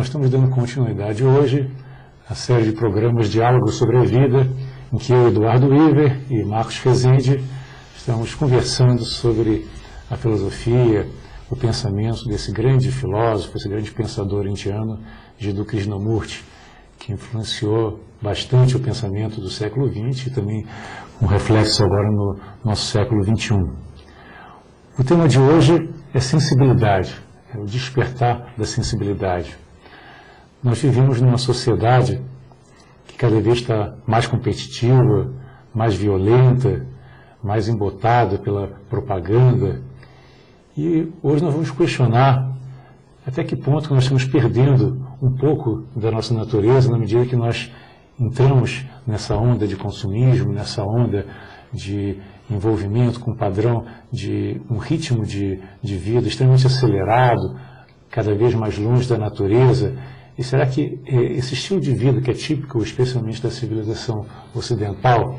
Nós estamos dando continuidade hoje à série de programas Diálogos sobre a Vida, em que eu, Eduardo Weaver e Marcos Rezende estamos conversando sobre a filosofia, o pensamento desse grande filósofo, esse grande pensador indiano, Jiddu Krishnamurti, que influenciou bastante o pensamento do século XX e também um reflexo agora no nosso século XXI. O tema de hoje é sensibilidade, é o despertar da sensibilidade. Nós vivemos numa sociedade que cada vez está mais competitiva, mais violenta, mais embotada pela propaganda. E hoje nós vamos questionar até que ponto nós estamos perdendo um pouco da nossa natureza na medida que nós entramos nessa onda de consumismo, nessa onda de envolvimento com um padrão de um ritmo de vida extremamente acelerado, cada vez mais longe da natureza. E será que esse estilo de vida que é típico, especialmente da civilização ocidental,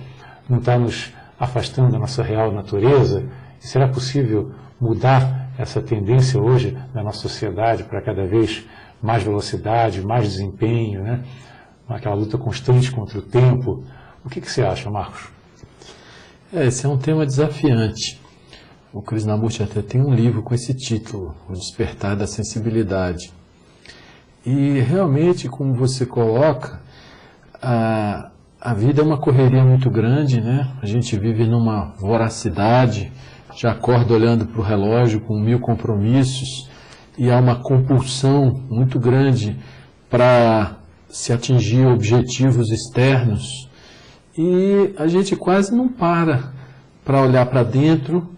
não está nos afastando da nossa real natureza? E será possível mudar essa tendência hoje na nossa sociedade para cada vez mais velocidade, mais desempenho, né? Aquela luta constante contra o tempo? O que você acha, Marcos? Esse é um tema desafiante. O Krishnamurti até tem um livro com esse título, O Despertar da Sensibilidade. E realmente, como você coloca, a vida é uma correria muito grande, né? A gente vive numa voracidade, já acorda olhando para o relógio com 1000 compromissos, e há uma compulsão muito grande para se atingir objetivos externos, e a gente quase não para olhar para dentro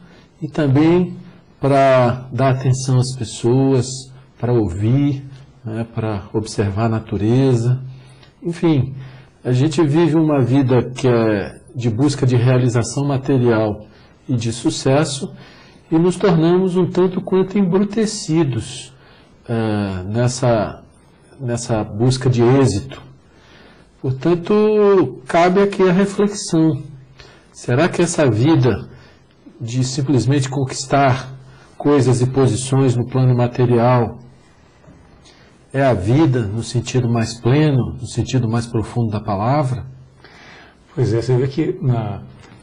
e também para dar atenção às pessoas, para ouvir, né, para observar a natureza. Enfim, a gente vive uma vida que é de busca de realização material e de sucesso, e nos tornamos um tanto quanto embrutecidos nessa busca de êxito. Portanto, cabe aqui a reflexão. Será que essa vida de simplesmente conquistar coisas e posições no plano material é a vida no sentido mais pleno, no sentido mais profundo da palavra? Pois é, você vê que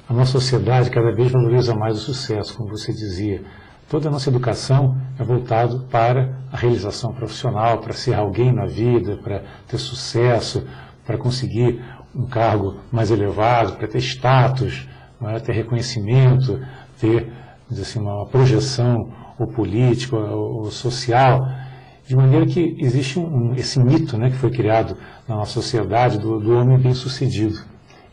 a nossa sociedade cada vez valoriza mais o sucesso, como você dizia. Toda a nossa educação é voltada para a realização profissional, para ser alguém na vida, para ter sucesso, para conseguir um cargo mais elevado, para ter status, ter reconhecimento, ter assim, uma projeção ou política ou social. De maneira que existe esse mito, né, que foi criado na nossa sociedade do homem bem-sucedido.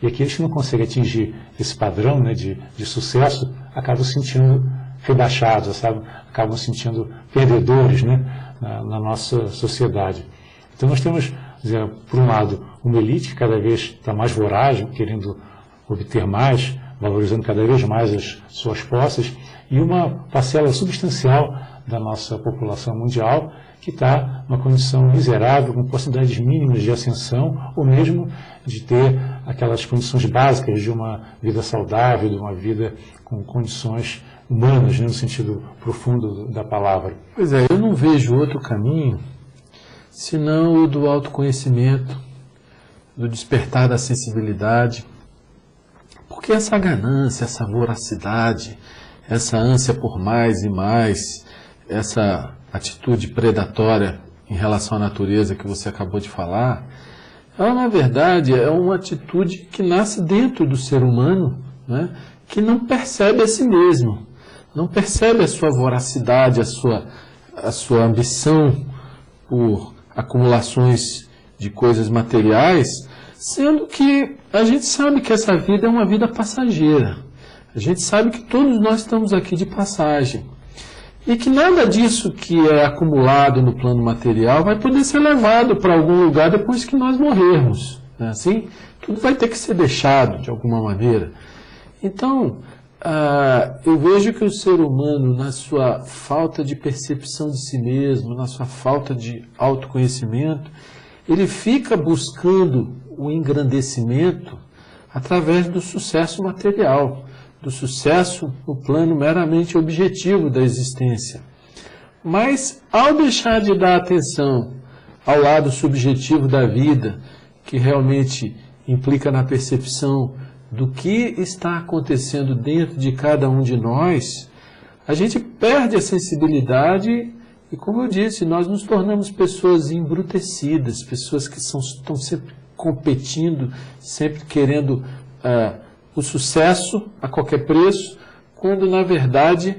E aqueles que não conseguem atingir esse padrão, né, de sucesso acabam se sentindo rebaixados, sabe? Acabam se sentindo perdedores, né, na nossa sociedade. Então nós temos, por um lado, uma elite que cada vez está mais voraz, querendo obter mais, valorizando cada vez mais as suas posses, e uma parcela substancial da nossa população mundial que está numa condição miserável, com possibilidades mínimas de ascensão, ou mesmo de ter aquelas condições básicas de uma vida saudável, de uma vida com condições humanas, né, no sentido profundo da palavra. Pois é, eu não vejo outro caminho senão o do autoconhecimento, do despertar da sensibilidade, porque essa ganância, essa voracidade, essa ânsia por mais e mais, essa atitude predatória em relação à natureza que você acabou de falar, ela na verdade é uma atitude que nasce dentro do ser humano, né, que não percebe a si mesmo, não percebe a sua voracidade, a sua ambição por acumulações de coisas materiais, sendo que a gente sabe que essa vida é uma vida passageira. A gente sabe que todos nós estamos aqui de passagem. E que nada disso que é acumulado no plano material vai poder ser levado para algum lugar depois que nós morrermos. Não é assim? Tudo vai ter que ser deixado de alguma maneira. Então, eu vejo que o ser humano, na sua falta de percepção de si mesmo, na sua falta de autoconhecimento, ele fica buscando o engrandecimento através do sucesso material, do sucesso no plano meramente objetivo da existência. Mas, ao deixar de dar atenção ao lado subjetivo da vida, que realmente implica na percepção do que está acontecendo dentro de cada um de nós, a gente perde a sensibilidade e, como eu disse, nós nos tornamos pessoas embrutecidas, pessoas que estão sempre competindo, sempre querendo o sucesso a qualquer preço, quando, na verdade,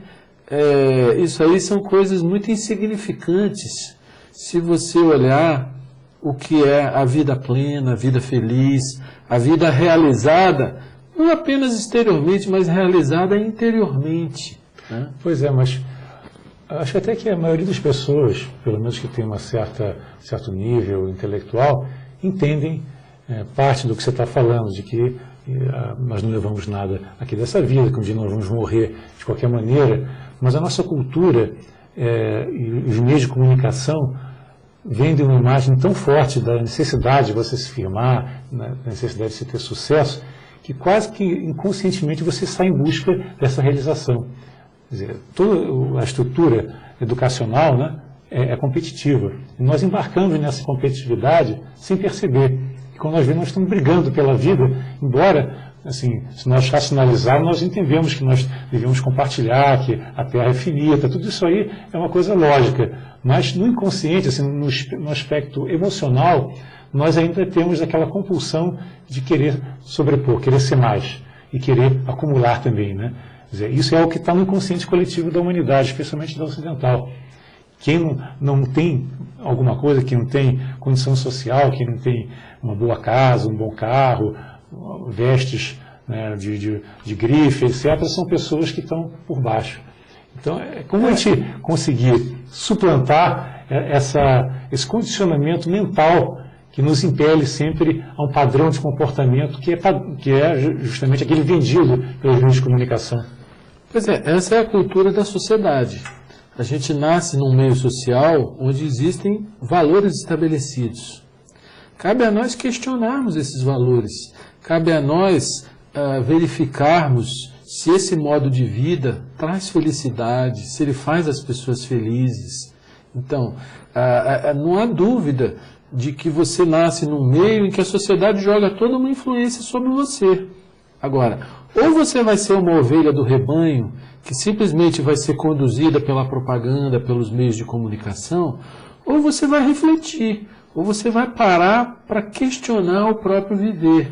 isso aí são coisas muito insignificantes. Se você olhar o que é a vida plena, a vida feliz, a vida realizada, não apenas exteriormente, mas realizada interiormente, né? Pois é, mas acho até que a maioria das pessoas, pelo menos que tem certo nível intelectual, entendem parte do que você está falando, de que nós não levamos nada aqui dessa vida, que um dia nós vamos morrer de qualquer maneira, mas a nossa cultura e os meios de comunicação vendem uma imagem tão forte da necessidade de você se firmar, da necessidade de você ter sucesso, que quase que inconscientemente você sai em busca dessa realização. Quer dizer, toda a estrutura educacional, né, é competitiva. E nós embarcamos nessa competitividade sem perceber. E quando nós vemos, nós estamos brigando pela vida, embora, assim, se nós racionalizarmos, nós entendemos que nós devemos compartilhar, que a Terra é finita, tudo isso aí é uma coisa lógica. Mas no inconsciente, assim, no aspecto emocional, nós ainda temos aquela compulsão de querer sobrepor, querer ser mais e querer acumular também, né? Quer dizer, isso é o que está no inconsciente coletivo da humanidade, especialmente da ocidental. Quem não tem alguma coisa, quem não tem condição social, quem não tem uma boa casa, um bom carro, vestes, né, de grife, etc., são pessoas que estão por baixo. Então, como a gente conseguir suplantar esse condicionamento mental que nos impele sempre a um padrão de comportamento que é justamente aquele vendido pelos meios de comunicação? Pois é, essa é a cultura da sociedade. A gente nasce num meio social onde existem valores estabelecidos. Cabe a nós questionarmos esses valores. Cabe a nós verificarmos se esse modo de vida traz felicidade, se ele faz as pessoas felizes. Então, não há dúvida de que você nasce num meio em que a sociedade joga toda uma influência sobre você. Agora, ou você vai ser uma ovelha do rebanho, que simplesmente vai ser conduzida pela propaganda, pelos meios de comunicação, ou você vai refletir, ou você vai parar para questionar o próprio viver.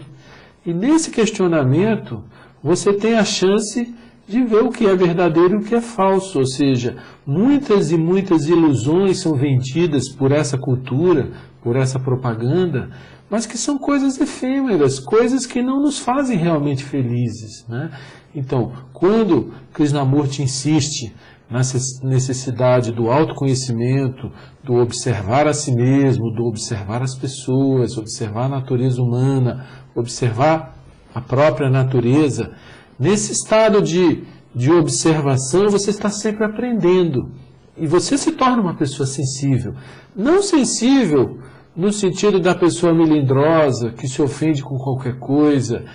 E nesse questionamento, você tem a chance de ver o que é verdadeiro e o que é falso. Ou seja, muitas e muitas ilusões são vendidas por essa cultura, por essa propaganda, mas que são coisas efêmeras, coisas que não nos fazem realmente felizes, né? Então, quando Krishnamurti insiste na necessidade do autoconhecimento, do observar a si mesmo, do observar as pessoas, observar a natureza humana, observar a própria natureza, nesse estado de observação você está sempre aprendendo e você se torna uma pessoa sensível. Não sensível no sentido da pessoa melindrosa, que se ofende com qualquer coisa,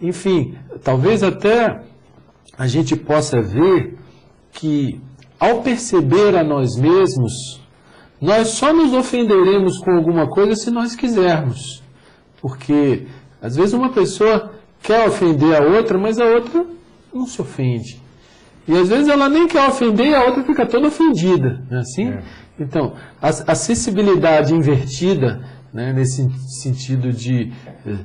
enfim, talvez até a gente possa ver que ao perceber a nós mesmos, nós só nos ofenderemos com alguma coisa se nós quisermos. Porque às vezes uma pessoa quer ofender a outra, mas a outra não se ofende. E às vezes ela nem quer ofender e a outra fica toda ofendida. Não é assim? Então, a sensibilidade invertida, né, nesse sentido de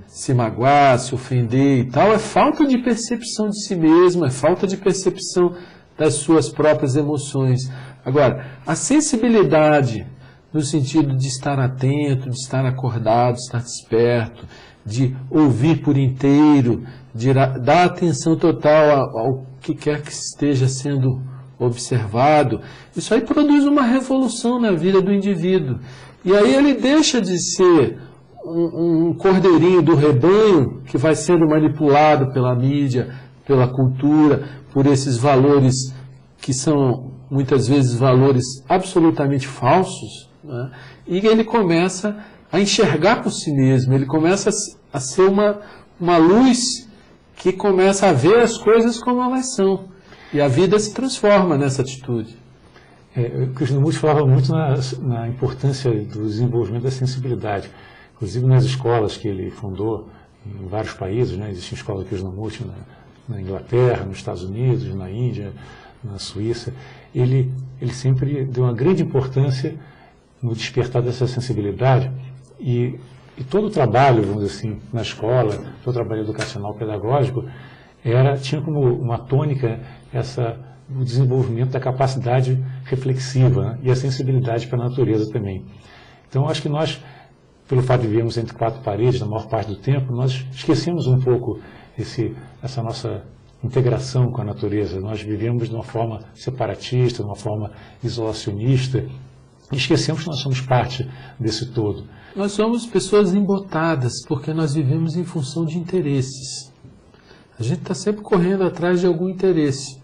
se magoar, se ofender e tal, é falta de percepção de si mesmo, é falta de percepção das suas próprias emoções. Agora, a sensibilidade no sentido de estar atento, de estar acordado, de estar desperto, de ouvir por inteiro, de dar atenção total ao que quer que esteja sendo observado, isso aí produz uma revolução na vida do indivíduo. E aí ele deixa de ser um cordeirinho do rebanho que vai sendo manipulado pela mídia, pela cultura, por esses valores que são muitas vezes valores absolutamente falsos, né? E ele começa a enxergar por si mesmo, ele começa a ser uma luz que começa a ver as coisas como elas são. E a vida se transforma nessa atitude. O Krishnamurti falava muito na importância do desenvolvimento da sensibilidade. Inclusive nas escolas que ele fundou em vários países, né? Existe escola Krishnamurti na Inglaterra, nos Estados Unidos, na Índia, na Suíça. Ele sempre deu uma grande importância no despertar dessa sensibilidade e todo o trabalho, vamos dizer assim, na escola, todo o trabalho educacional pedagógico, tinha como uma tônica o desenvolvimento da capacidade reflexiva, né? E a sensibilidade para a natureza também. Então, acho que nós, pelo fato de vivermos entre quatro paredes, na maior parte do tempo, nós esquecemos um pouco essa nossa integração com a natureza. Nós vivemos de uma forma separatista, de uma forma isolacionista, e esquecemos que nós somos parte desse todo. Nós somos pessoas embotadas, porque nós vivemos em função de interesses. A gente está sempre correndo atrás de algum interesse.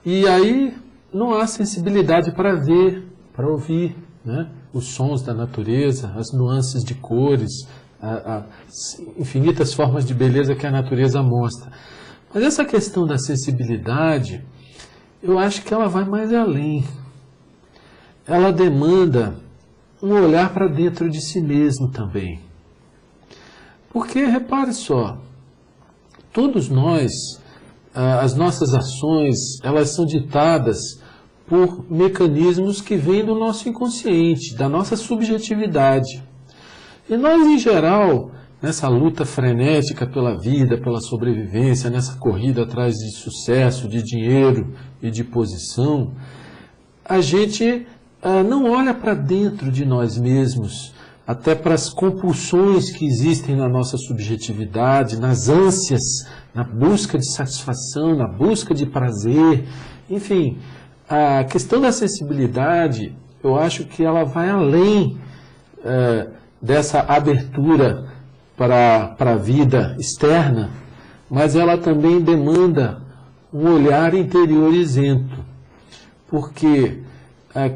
E aí não há sensibilidade para ver, para ouvir, né? Os sons da natureza, as nuances de cores, as infinitas formas de beleza que a natureza mostra. Mas essa questão da sensibilidade, eu acho que ela vai mais além. Ela demanda um olhar para dentro de si mesmo também. Porque, repare só, todos nós, as nossas ações, elas são ditadas por mecanismos que vêm do nosso inconsciente, da nossa subjetividade. E nós, em geral, nessa luta frenética pela vida, pela sobrevivência, nessa corrida atrás de sucesso, de dinheiro e de posição, a gente não olha para dentro de nós mesmos, até para as compulsões que existem na nossa subjetividade, nas ânsias, na busca de satisfação, na busca de prazer. Enfim, a questão da sensibilidade, eu acho que ela vai além dessa abertura para a vida externa, mas ela também demanda um olhar interior isento. Porque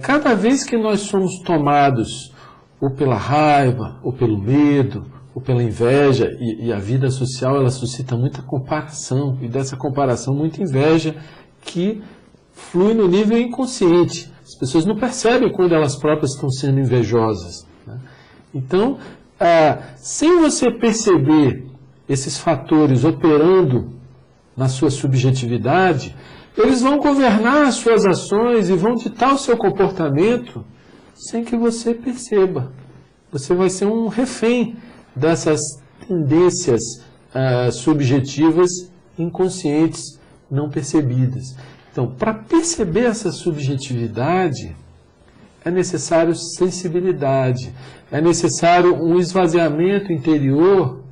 cada vez que nós somos tomados ou pela raiva, ou pelo medo, ou pela inveja, e a vida social ela suscita muita comparação, e dessa comparação muita inveja que flui no nível inconsciente. As pessoas não percebem quando elas próprias estão sendo invejosas, né? Então, sem você perceber esses fatores operando na sua subjetividade, eles vão governar as suas ações e vão ditar o seu comportamento sem que você perceba. Você vai ser um refém dessas tendências subjetivas inconscientes, não percebidas. Então, para perceber essa subjetividade, é necessário sensibilidade, é necessário um esvaziamento interior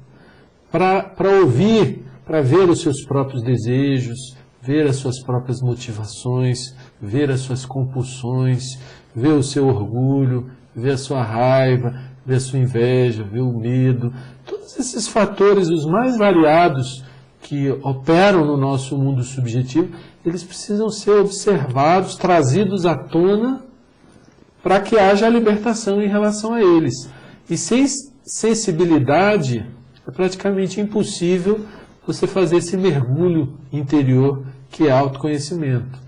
para ouvir, para ver os seus próprios desejos, ver as suas próprias motivações, ver as suas compulsões, ver o seu orgulho, ver a sua raiva, ver a sua inveja, ver o medo. Todos esses fatores, os mais variados que operam no nosso mundo subjetivo, eles precisam ser observados, trazidos à tona, para que haja a libertação em relação a eles. E sem sensibilidade, é praticamente impossível você fazer esse mergulho interior que é autoconhecimento.